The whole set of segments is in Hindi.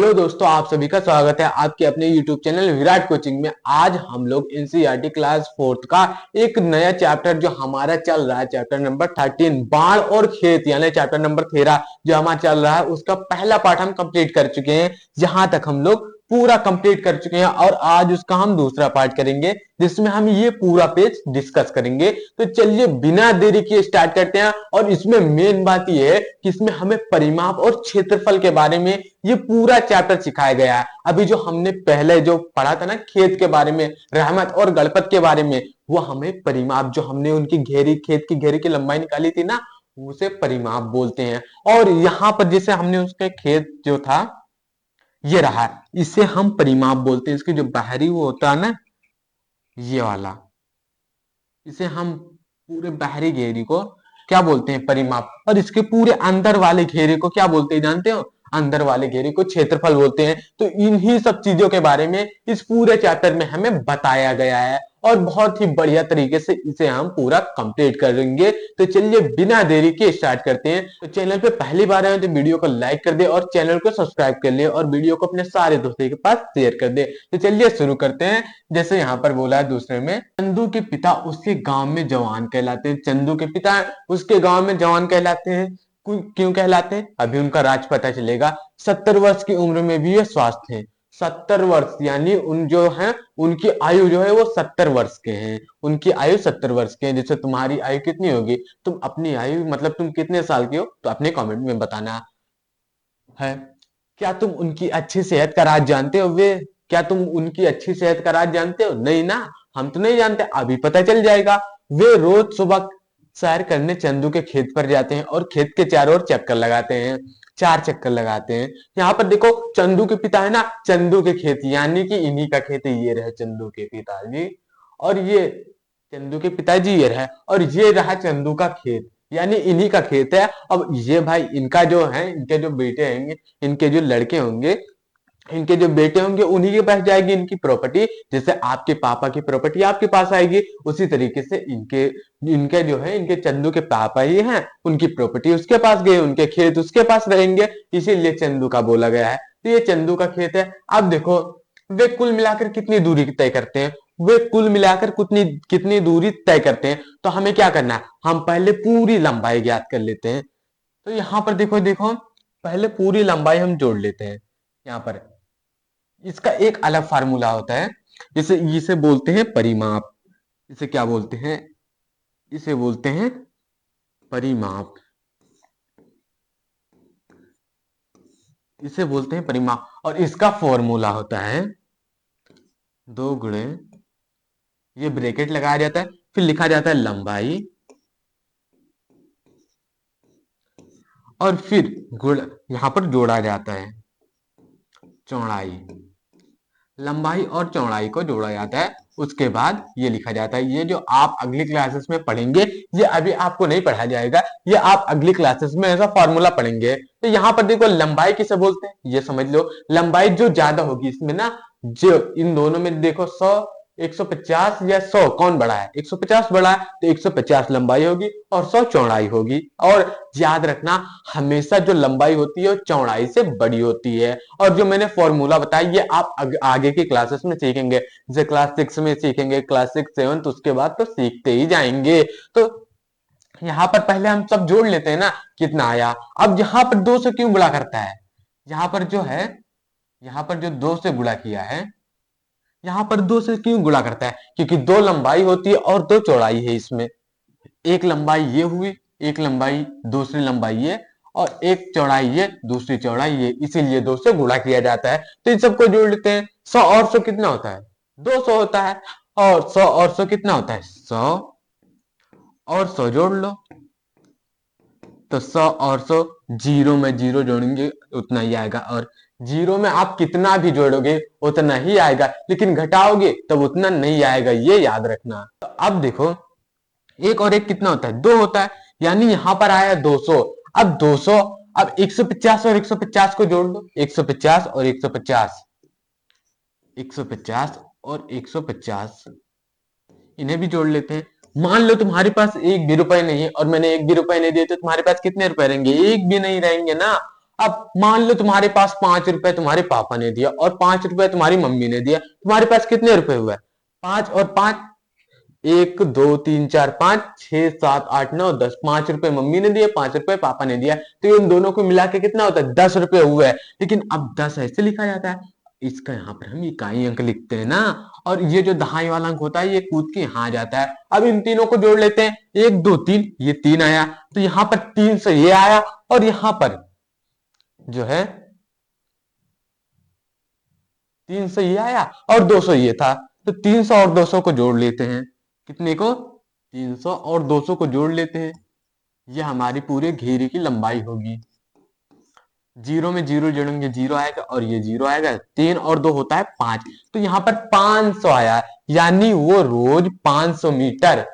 हेलो दोस्तों, आप सभी का स्वागत है आपके अपने YouTube चैनल विराट कोचिंग में। आज हम लोग एनसीईआरटी क्लास फोर्थ का एक नया चैप्टर जो हमारा चल रहा है, चैप्टर नंबर 13 बाढ़ और खेत, यानी चैप्टर नंबर 13 जो हमारा चल रहा है, उसका पहला पार्ट हम कंप्लीट कर चुके हैं। जहां तक हम लोग पूरा कंप्लीट कर चुके हैं और आज उसका हम दूसरा पार्ट करेंगे जिसमें हम ये पूरा पेज डिस्कस करेंगे। तो चलिए बिना देरी किए स्टार्ट करते हैं। और इसमें मेन बात यह है कि इसमें हमें परिमाप और क्षेत्रफल के बारे में ये पूरा चैप्टर सिखाया गया है। अभी जो हमने पहले जो पढ़ा था ना, खेत के बारे में, रहमत और गणपत के बारे में, वो हमें परिमाप, जो हमने उनकी घेरी, खेत की घेरी की लंबाई निकाली थी ना, उसे परिमाप बोलते हैं। और यहां पर जैसे हमने उसके खेत जो था ये रहा, इसे हम परिमाप बोलते हैं। इसकी जो बाहरी वो होता है ना, ये वाला, इसे हम पूरे बाहरी घेरे को क्या बोलते हैं? परिमाप। और इसके पूरे अंदर वाले घेरे को क्या बोलते हैं जानते हो? अंदर वाले घेरे को क्षेत्रफल बोलते हैं। तो इन्हीं सब चीजों के बारे में इस पूरे चैप्टर में हमें बताया गया है और बहुत ही बढ़िया तरीके से इसे हम पूरा कंप्लीट करेंगे। तो चलिए बिना देरी के स्टार्ट करते हैं। तो चैनल पे पहली बार आए तो वीडियो को लाइक कर दे और चैनल को सब्सक्राइब कर ले और वीडियो को अपने सारे दोस्तों के पास शेयर कर दे। तो चलिए शुरू करते हैं। जैसे यहाँ पर बोला है दूसरे में, चंदू के पिता उसके गांव में जवान कहलाते हैं। चंदू के पिता उसके गांव में जवान कहलाते हैं। क्यों कहलाते हैं अभी उनका राज पता चलेगा। 70 वर्ष की उम्र में भी ये स्वस्थ हैं। 70 वर्ष यानी उन जो है उनकी आयु जो है वो 70 वर्ष के हैं। उनकी आयु 70 वर्ष के हैं। जैसे तुम्हारी आयु कितनी होगी, तुम अपनी आयु मतलब तुम कितने साल के हो, तो अपने कमेंट में बताना है। क्या तुम उनकी अच्छी सेहत का राज जानते हो? वे क्या तुम उनकी अच्छी सेहत का राज जानते हो? नहीं ना, हम तो नहीं जानते, अभी पता चल जाएगा। वे रोज सुबह सैर करने चंदू के खेत पर जाते हैं और खेत के चारों ओर चक्कर लगाते हैं। 4 चक्कर लगाते हैं। यहाँ पर देखो, चंदू के पिता है ना, चंदू के खेत, यानी कि इन्हीं का खेत है। ये रहे चंदू के पिताजी और ये चंदू के पिताजी ये रहे, और ये रहा चंदू का खेत, यानी इन्हीं का खेत है। अब ये भाई इनका जो है, इनके जो बेटे होंगे, इनके जो लड़के होंगे, इनके जो बेटे होंगे, उन्हीं के पास जाएगी इनकी प्रॉपर्टी। जैसे आपके पापा की प्रॉपर्टी आपके पास आएगी, उसी तरीके से इनके इनके जो है, इनके चंदू के पापा ही हैं, उनकी प्रॉपर्टी उसके पास गई, उनके खेत उसके पास रहेंगे, इसीलिए चंदू का बोला गया है। तो ये चंदू का खेत है। अब देखो, वे कुल मिलाकर कितनी दूरी तय करते हैं? वे कुल मिलाकर कितनी कितनी दूरी तय करते हैं? तो हमें क्या करना है, हम पहले पूरी लंबाई ज्ञात कर लेते हैं। तो यहां पर देखो देखो, पहले पूरी लंबाई हम जोड़ लेते हैं। यहाँ पर इसका एक अलग फार्मूला होता है, इसे इसे बोलते हैं परिमाप। इसे क्या बोलते हैं? इसे बोलते हैं परिमाप। इसे बोलते हैं परिमाप और इसका फॉर्मूला होता है 2 गुणे, ये ब्रैकेट लगाया जाता है, फिर लिखा जाता है लंबाई, और फिर गुण यहां पर जोड़ा जाता है चौड़ाई। लंबाई और चौड़ाई को जोड़ा जाता है, उसके बाद ये लिखा जाता है। ये जो आप अगली क्लासेस में पढ़ेंगे, ये अभी आपको नहीं पढ़ा जाएगा, ये आप अगली क्लासेस में ऐसा फॉर्मूला पढ़ेंगे। तो यहाँ पर देखो, लंबाई किसे बोलते हैं ये समझ लो। लंबाई जो ज्यादा होगी इसमें ना, जो इन दोनों में देखो, 100, 150 या 100 कौन बड़ा है? 150 बड़ा है, तो 150 लंबाई होगी और 100 चौड़ाई होगी। और याद रखना, हमेशा जो लंबाई होती है वो चौड़ाई से बड़ी होती है। और जो मैंने फॉर्मूला बताया ये आप आगे की क्लासेस में सीखेंगे, जैसे क्लास 6 में सीखेंगे, क्लास 6 7, उसके बाद तो सीखते ही जाएंगे। तो यहाँ पर पहले हम सब जोड़ लेते हैं ना, कितना आया। अब यहाँ पर 2 से क्यों गुणा करता है? यहाँ पर जो है, यहाँ पर जो 2 से गुणा किया है, यहाँ पर 2 से क्यों गुणा करता है? क्योंकि 2 लंबाई होती है और 2 चौड़ाई है इसमें। एक लंबाई ये हुई, एक लंबाई, दूसरी लंबाई ये, और एक चौड़ाई ये, दूसरी चौड़ाई ये, इसीलिए 2 से गुणा किया जाता है। तो इन सबको जोड़ लेते हैं। 100 और 100 कितना होता है? 200 होता है। और 100 और 100 कितना होता है? 100 और 100 जोड़ लो, तो 100 और 100, जीरो में जीरो जोड़ेंगे उतना ही आएगा। और जीरो में आप कितना भी जोड़ोगे उतना ही आएगा, लेकिन घटाओगे तब उतना नहीं आएगा, ये याद रखना। तो अब देखो, एक और एक कितना होता है? 2 होता है, यानी यहां पर आया 200। अब 200, अब 150 और 150 को जोड़ दो, 150 और 150, 150 और 150, इन्हें भी जोड़ लेते हैं। मान लो तुम्हारे पास एक भी रुपए नहीं है और मैंने एक भी रुपए नहीं दिए, तो तुम्हारे पास कितने रुपए रहेंगे? एक भी नहीं रहेंगे ना। अब मान लो तुम्हारे पास 5 रुपए तुम्हारे पापा ने दिया और 5 रुपए तुम्हारी मम्मी ने दिया, तुम्हारे पास कितने रुपए हुए? 5 और 5, 1 2 3 4 5 6 7 8 9 10। 5 रुपए मम्मी ने दिए, 5 रुपए पापा ने दिया, तो इन दोनों को मिला के कितना होता है? 10 रुपए हुए। लेकिन अब 10 ऐसे लिखा जाता है, इसका यहाँ पर हम इकाई अंक लिखते हैं ना, और ये जो दहाई वाला अंक होता है ये कूद के यहाँ आ जाता है। अब इन तीनों को जोड़ लेते हैं, 1 2 3, ये 3 आया, तो यहाँ पर 3 से ये आया, और यहाँ पर जो है 3 से ये आया और 200 ये था, तो 300 और 200 को जोड़ लेते हैं। कितने को? 300 और 200 को जोड़ लेते हैं। ये हमारी पूरे घेरे की लंबाई होगी। जीरो में जीरो जोड़ेंगे, जीरो आएगा, और ये जीरो आएगा। 3 और 2 होता है 5, तो यहाँ पर 500 आया, यानी वो रोज 500 मीटर,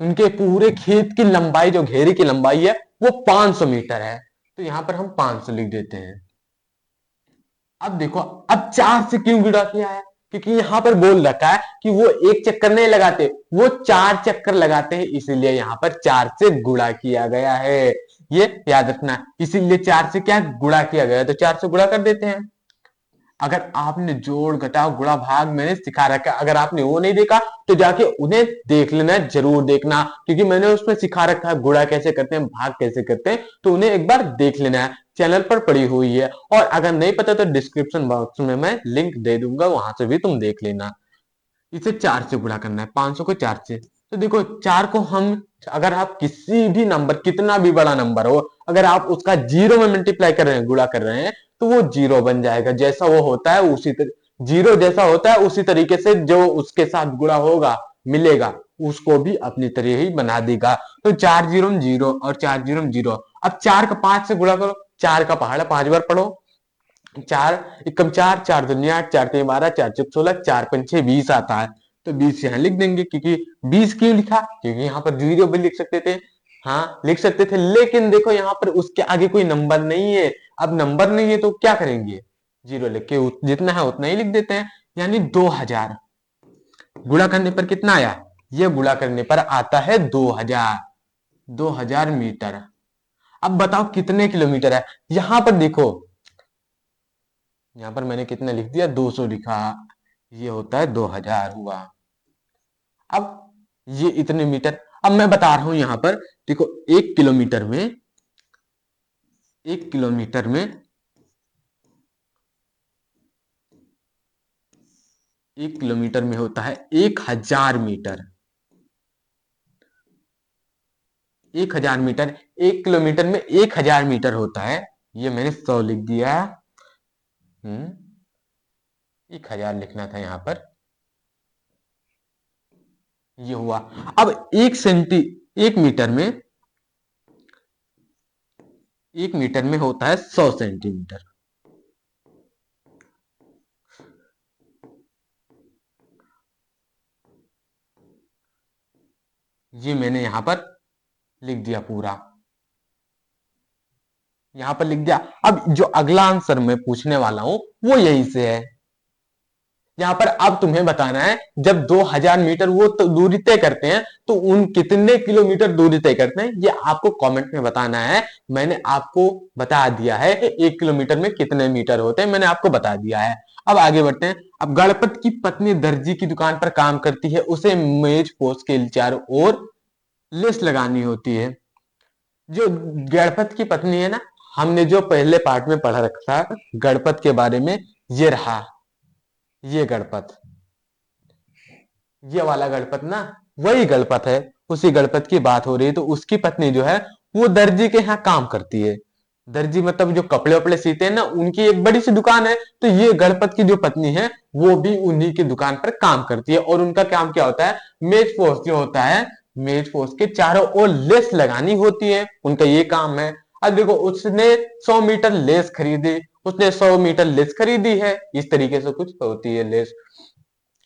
उनके पूरे खेत की लंबाई, जो घेरे की लंबाई है वो 500 मीटर है, तो यहाँ पर हम 500 लिख देते हैं। अब देखो, अब 4 से क्यों गुणा किया है? क्योंकि यहां पर बोल रखा है कि वो एक चक्कर नहीं लगाते, वो 4 चक्कर लगाते हैं, इसीलिए यहां पर 4 से गुणा किया गया है। ये याद रखना, इसीलिए 4 से क्या गुणा किया गया है, तो 4 से गुणा कर देते हैं। अगर आपने जोड़ घटाव गुणा भाग मैंने सिखा रखा है, अगर आपने वो नहीं देखा तो जाके उन्हें देख लेना, जरूर देखना, क्योंकि मैंने उसमें सिखा रखा है गुणा कैसे करते हैं, भाग कैसे करते हैं, तो उन्हें एक बार देख लेना है, चैनल पर पड़ी हुई है। और अगर नहीं पता तो डिस्क्रिप्शन बॉक्स में मैं लिंक दे दूंगा, वहां से भी तुम देख लेना। इसे 4 से गुणा करना है, 500 को 4 से। तो देखो 4 को हम, अगर आप किसी भी नंबर, कितना भी बड़ा नंबर हो, अगर आप उसका जीरो में मल्टीप्लाई कर रहे हैं, गुणा कर रहे हैं, तो वो जीरो बन जाएगा। जैसा वो होता है उसी जीरो जैसा होता है उसी तरीके से जो उसके साथ गुणा होगा, मिलेगा, उसको भी अपनी तरह ही बना देगा। तो 4 जीरो में जीरो और 4 जीरो में जीरो। अब 4 का 5 से गुणा करो, 4 का पहाड़ 5 बार पढ़ो। 4 एकम 4, 4 दूनी 8, 4 3 12, 4 4 16, 4 5 6 20 आता है, तो 20 यहाँ लिख देंगे। क्योंकि 20 क्यों लिखा? क्योंकि यहाँ पर जीरो भी लिख सकते थे, हाँ लिख सकते थे, लेकिन देखो यहाँ पर उसके आगे कोई नंबर नहीं है। अब नंबर नहीं है तो क्या करेंगे? जीरो लिख के जितना है उतना ही लिख देते हैं, यानी 2000। गुणा करने पर कितना आया? ये गुणा करने पर आता है 2000, 2000 मीटर। अब बताओ कितने किलोमीटर है? यहां पर देखो, यहां पर मैंने कितना लिख दिया? 200 लिखा, ये होता है 2000 हुआ। अब ये इतने मीटर, अब मैं बता रहा हूं यहां पर देखो, 1 किलोमीटर में, 1 किलोमीटर में, 1 किलोमीटर में होता है 1000 मीटर। 1000 मीटर, 1 किलोमीटर में 1000 मीटर होता है। ये मैंने 100 लिख दिया। 1000 लिखना था यहां पर, ये हुआ। अब 1 मीटर में, 1 मीटर में होता है 100 सेंटीमीटर। ये मैंने यहां पर लिख दिया पूरा, यहां पर लिख दिया। अब जो अगला आंसर मैं पूछने वाला हूं वो यही से है। यहाँ पर अब तुम्हें बताना है, जब 2000 मीटर वो तो दूरी तय करते हैं, तो उन कितने किलोमीटर दूरी तय करते हैं, ये आपको कमेंट में बताना है। मैंने आपको बता दिया है कि 1 किलोमीटर में कितने मीटर होते हैं, मैंने आपको बता दिया है। अब आगे बढ़ते हैं। अब गणपत की पत्नी दर्जी की दुकान पर काम करती है, उसे मेज पोस्ट के चारों ओर लेस लगानी होती है। जो गणपत की पत्नी है ना, हमने जो पहले पार्ट में पढ़ा रखा था गणपत के बारे में, ये रहा, ये गणपत, ये वाला गणपत ना, वही गणपत है, उसी गणपत की बात हो रही है। तो उसकी पत्नी जो है वो दर्जी के यहाँ काम करती है। दर्जी मतलब जो कपड़े वपड़े सीते हैं ना, उनकी एक बड़ी सी दुकान है। तो ये गणपत की जो पत्नी है वो भी उन्हीं की दुकान पर काम करती है, और उनका काम क्या होता है? मेज पोस्ट जो होता है, मेज पोस्ट के चारों ओर लेस लगानी होती है, उनका ये काम है। अब देखो, उसने 100 मीटर लेस खरीदी, उसने 100 मीटर लेस खरीदी है, इस तरीके से कुछ होती है लेस।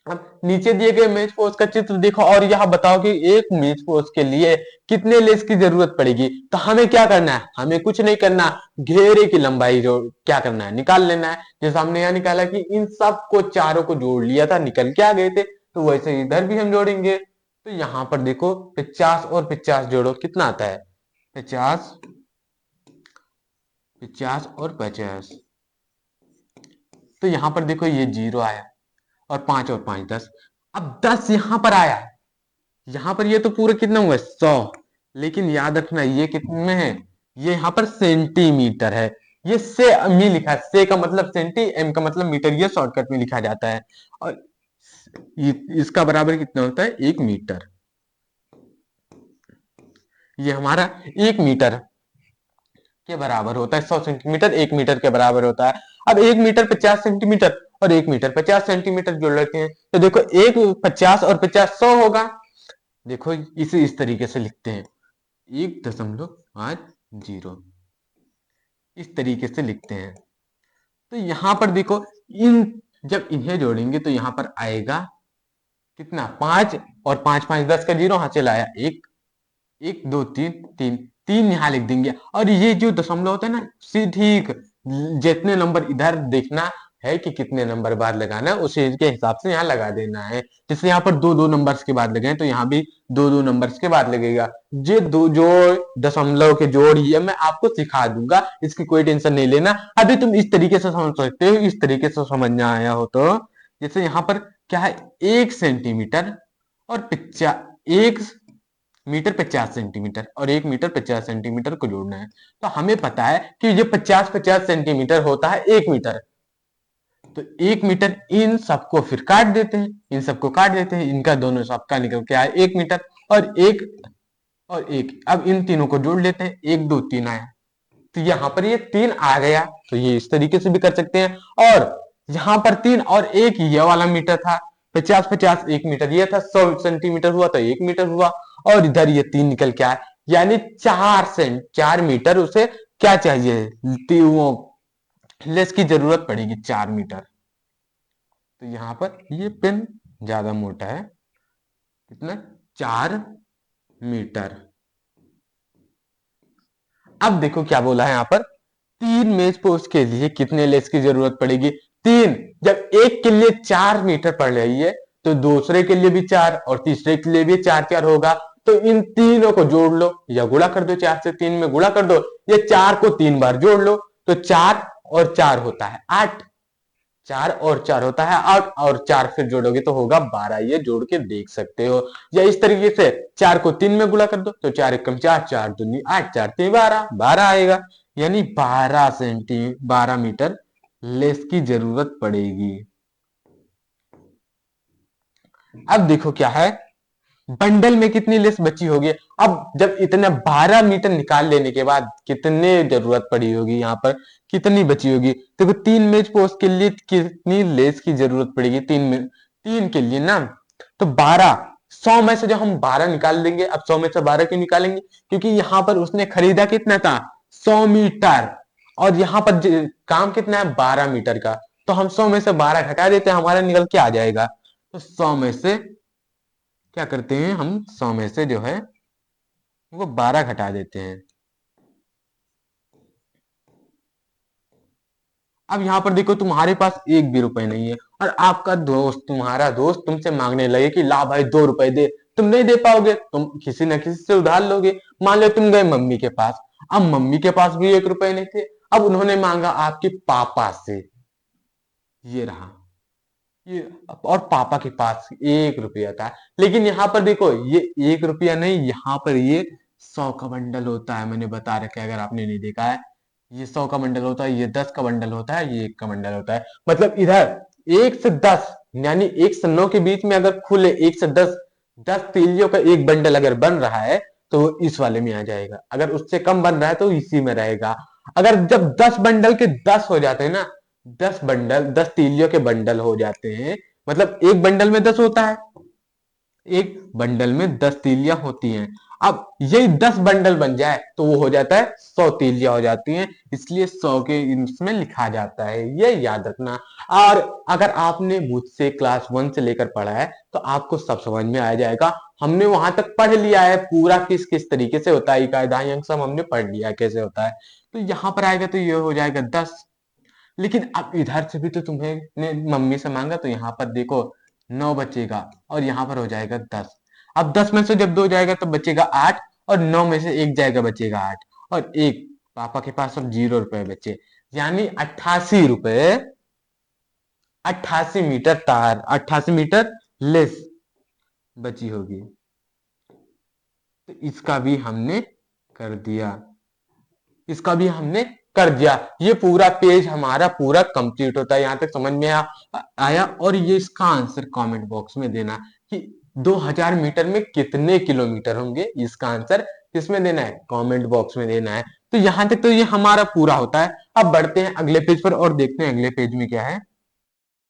अब नीचे दिए गए मेज पोस्ट का चित्र देखो, और यह बताओ कि एक मेज पोस्ट के लिए कितने लेस की जरूरत पड़ेगी। तो हमें क्या करना है? हमें कुछ नहीं करना, घेरे की लंबाई जो क्या करना है, निकाल लेना है। जैसे हमने यहाँ निकाला कि इन सब को चारों को जोड़ लिया था, निकल के आ गए थे, तो वैसे इधर भी हम जोड़ेंगे। तो यहां पर देखो, 50 और 50 जोड़ो, कितना आता है? 50 50 और 50। तो यहाँ पर देखो ये 0 आया, और 5 और 5 10। अब 10 यहाँ पर आया, यहाँ पर ये तो पूरा कितना हुआ 100। लेकिन याद रखना ये कितने में है, ये यहाँ पर सेंटीमीटर है। ये से मी लिखा है, से का मतलब सेंटी, एम का मतलब मीटर, ये शॉर्टकट में लिखा जाता है। और इसका बराबर कितना होता है 1 मीटर। ये हमारा 1 मीटर के बराबर होता है। 100 सेंटीमीटर 1 मीटर के बराबर होता है। अब 1 मीटर 50 सेंटीमीटर और 1 मीटर 50 सेंटीमीटर जोड़ लेते हैं, तो देखो एक 50 और 50 100 होगा। देखो इसे इस तरीके से लिखते हैं, 1.50, इस तरीके से लिखते हैं। तो यहां पर देखो इन, जब इन्हें जोड़ेंगे तो यहां पर आएगा कितना 5, और 5 5 10 का 0 हाथ चला आया, 1 1 2 3 3 3 यहाँ लिख देंगे। और ये जो दशमलव होता है ना, ठीक जितने नंबर इधर देखना है कि कितने नंबर बाद लगाना है, उसी के हिसाब से यहाँ लगा देना है। जैसे यहाँ पर दो दो नंबर्स के बाद लगे तो यहाँ भी दो दो नंबर्स के बाद लगेगा। ये दो जो दशमलव के जोड़ ये मैं आपको सिखा दूंगा, इसकी कोई टेंशन नहीं लेना। अभी तुम इस तरीके से समझ सकते हो, इस तरीके से समझ में आया हो तो। जैसे यहाँ पर क्या है 1 सेंटीमीटर और 1 मीटर 50 सेंटीमीटर, और 1 मीटर 50 सेंटीमीटर को जोड़ना है। तो हमें पता है कि ये 50 50 सेंटीमीटर होता है 1 मीटर। तो 1 मीटर, इन सबको फिर काट देते हैं, इन सबको काट देते हैं, इनका दोनों सबका निकल के आया 1 मीटर। और एक और एक, अब इन तीनों को जोड़ लेते हैं, 1 2 3 आया। तो यहाँ पर ये 3 आ गया, तो ये इस तरीके से भी कर सकते हैं। और यहाँ पर 3 और 1 ये वाला मीटर था, 50 50 1 मीटर ये था, 100 सेंटीमीटर हुआ तो 1 मीटर हुआ। और इधर ये 3 निकल के आया, यानी 4 मीटर उसे क्या चाहिए, वो लेस की जरूरत पड़ेगी 4 मीटर। तो यहाँ पर ये पेन ज्यादा मोटा है, कितना 4 मीटर। अब देखो क्या बोला है यहाँ पर, 3 मेज पोस्ट के लिए कितने लेस की जरूरत पड़ेगी 3। जब एक के लिए 4 मीटर पड़ रही है तो दूसरे के लिए भी 4 और तीसरे के लिए भी 4 4 होगा। तो इन तीनों को जोड़ लो या गुणा कर दो, 4 से 3 में गुणा कर दो, ये 4 को 3 बार जोड़ लो, तो 4 और 4 होता है 8। 4 और 4 होता है 8, और 4 फिर जोड़ोगे तो होगा 12। ये जोड़ के देख सकते हो। या इस तरीके से 4 को 3 में गुणा कर दो, तो 4 एकम 4, 4 दूनी 8, 4 3 12, 12 आएगा। यानी 12 मीटर लेस की जरूरत पड़ेगी। अब देखो क्या है, बंडल में कितनी लेस बची होगी। अब जब इतना 12 मीटर निकाल लेने के बाद कितने जरूरत पड़ी होगी, यहाँ पर कितनी बची होगी। देखो 3 मेज पोस्ट के लिए कितनी लेस की जरूरत पड़ेगी, 3 के लिए ना, तो 12, 100 में से जब हम 12 निकाल देंगे, अब 100 में से 12 क्यों निकालेंगे, क्योंकि यहाँ पर उसने खरीदा कितना था 100 मीटर, और यहाँ पर काम कितना है 12 मीटर का। तो हम 100 में से 12 घटा देते हैं, हमारा निकल के आ जाएगा। तो 100 में से क्या करते हैं हम, 100 में से जो है वो 12 घटा देते हैं। अब यहाँ पर देखो तुम्हारे पास एक भी रुपए नहीं है, और आपका दोस्त, तुम्हारा दोस्त तुमसे मांगने लगे कि ला भाई 2 रुपए दे। तुम नहीं दे पाओगे, तुम किसी न किसी से उधार लोगे। मान लो तुम गए मम्मी के पास, अब मम्मी के पास भी 1 रुपए नहीं थे, अब उन्होंने मांगा आपके पापा से, ये रहा ये, और पापा के पास 1 रुपया था। लेकिन यहाँ पर देखो ये 1 रुपया नहीं, यहाँ पर ये 100 का बंडल होता है, मैंने बता रखा है अगर आपने नहीं देखा है। ये 100 का बंडल होता है, ये 10 का बंडल होता है, ये 1 का बंडल होता है। मतलब इधर 1 से 10, यानी 1 से 9 के बीच में अगर खुले 1 से 10, 10 तीलियों का एक बंडल अगर बन रहा है तो वो इस वाले में आ जाएगा। अगर उससे कम बन रहा है तो इसी में रहेगा। अगर जब 10 बंडल के 10 हो जाते हैं ना, 10 बंडल 10 तीलियों के बंडल हो जाते हैं, मतलब एक बंडल में 10 होता है, एक बंडल में 10 तीलियां होती हैं। अब यही 10 बंडल बन जाए तो वो हो जाता है 100 तीलियां हो जाती हैं, इसलिए 100 के इसमें लिखा जाता है, ये याद रखना। और अगर आपने मुझसे क्लास 1 से लेकर पढ़ा है तो आपको सब समझ में आ जाएगा। हमने वहां तक पढ़ लिया है पूरा, किस किस तरीके से होता है इकाई दहाई अंक सब हमने पढ़ लिया है कैसे होता है। तो यहाँ पर आएगा तो ये हो जाएगा 10। लेकिन अब इधर से भी तो तुम्हें ने मम्मी से मांगा, तो यहाँ पर देखो 9 बचेगा, और यहाँ पर हो जाएगा 10। अब 10 में से जब 2 जाएगा तो बचेगा 8, और 9 में से 1 जाएगा बचेगा 8, और 1, पापा के पास अब 0 रुपए बचे, यानी 88 रुपए, 88 मीटर तार, 88 मीटर लेस बची होगी। तो इसका भी हमने कर दिया, इसका भी हमने कर दिया। ये पूरा पेज हमारा पूरा कंप्लीट होता है। यहां तक समझ में आया। और ये इसका आंसर कमेंट बॉक्स में देना कि 2000 मीटर में कितने किलोमीटर होंगे। इसका आंसर किसमें देना है? कमेंट बॉक्स में देना है। तो यहां तक तो ये हमारा पूरा होता है। अब बढ़ते हैं अगले पेज पर और देखते हैं अगले पेज में क्या है।